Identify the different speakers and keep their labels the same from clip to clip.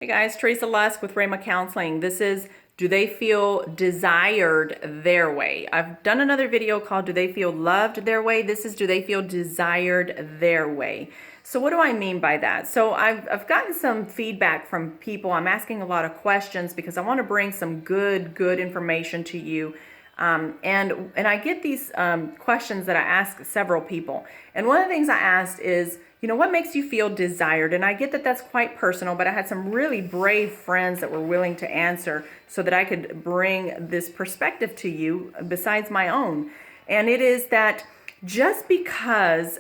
Speaker 1: Hey guys, Teresa Lusk with Rhema Counseling. This is Do They Feel Desired Their Way? I've done another video called Do They Feel Loved Their Way? This is Do They Feel Desired Their Way? So what do I mean by that? So I've gotten some feedback from people. I'm asking a lot of questions because I want to bring some good information to you. And I get these questions that I ask several people. And one of the things I asked is, what makes you feel desired? And I get that that's quite personal, but I had some really brave friends that were willing to answer so that I could bring this perspective to you besides my own. And it is that just because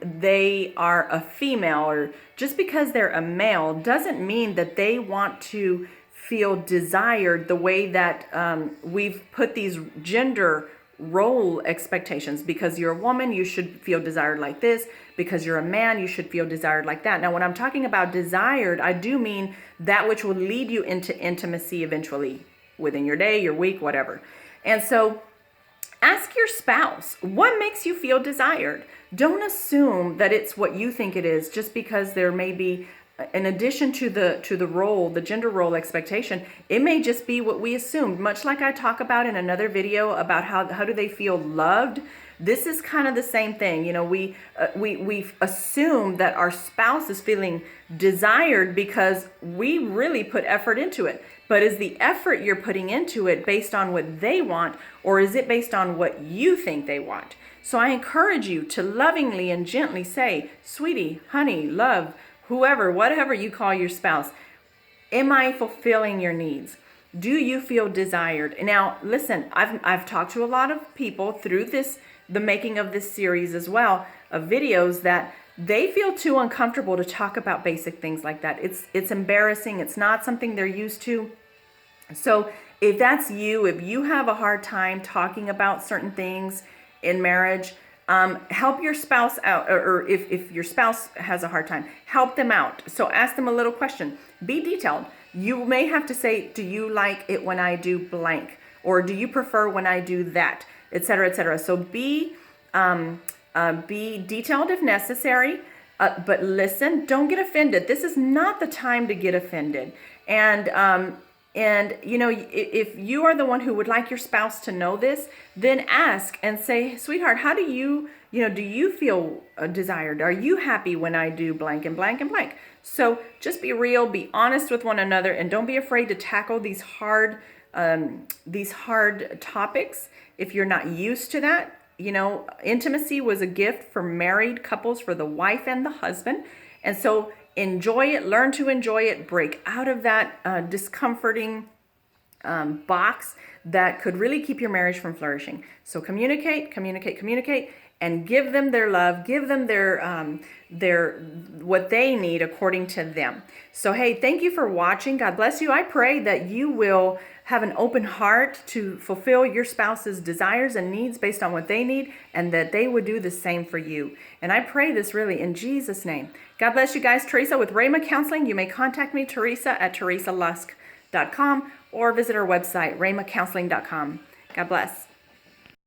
Speaker 1: they are a female or just because they're a male doesn't mean that they want to feel desired the way that we've put these gender role expectations. Because you're a woman, you should feel desired like this. Because you're a man, you should feel desired like that. Now, when I'm talking about desired, I do mean that which will lead you into intimacy eventually within your day, your week, whatever. And so ask your spouse, what makes you feel desired? Don't assume that it's what you think it is just because there may be, in addition to the role, the gender role expectation, it may just be what we assumed. Much like I talk about in another video about how do they feel loved. This is kind of the same thing. We assume that our spouse is feeling desired because we really put effort into it. But is the effort you're putting into it based on what they want, or is it based on what you think they want? So I encourage you to lovingly and gently say, sweetie, honey, love, whoever, whatever you call your spouse, am I fulfilling your needs? Do you feel desired? Now, listen, I've talked to a lot of people through the making of this series as well, of videos, that they feel too uncomfortable to talk about basic things like that. It's embarrassing. It's not something they're used to. So if that's you, if you have a hard time talking about certain things in marriage, help your spouse out, or if your spouse has a hard time, help them out. So ask them a little question. Be detailed. You may have to say, do you like it when I do blank? Or do you prefer when I do that? Etc., etc. So be detailed if necessary, but listen, don't get offended. This is not the time to get offended. And if you are the one who would like your spouse to know this, then ask and say, sweetheart, how do you feel desired? Are you happy when I do blank and blank and blank? So just be real, be honest with one another, and don't be afraid to tackle these hard topics if you're not used to that. Intimacy was a gift for married couples, for the wife and the husband. And so enjoy it, learn to enjoy it, break out of that discomforting box that could really keep your marriage from flourishing. So communicate, and give them their love, give them their what they need according to them. So hey, thank you for watching. God bless you. I pray that you will have an open heart to fulfill your spouse's desires and needs based on what they need, and that they would do the same for you. And I pray this really in Jesus' name. God bless you guys. Teresa with Rhema Counseling. You may contact me, Teresa, at teresalusk.com, or visit our website, rhemacounseling.com. God bless.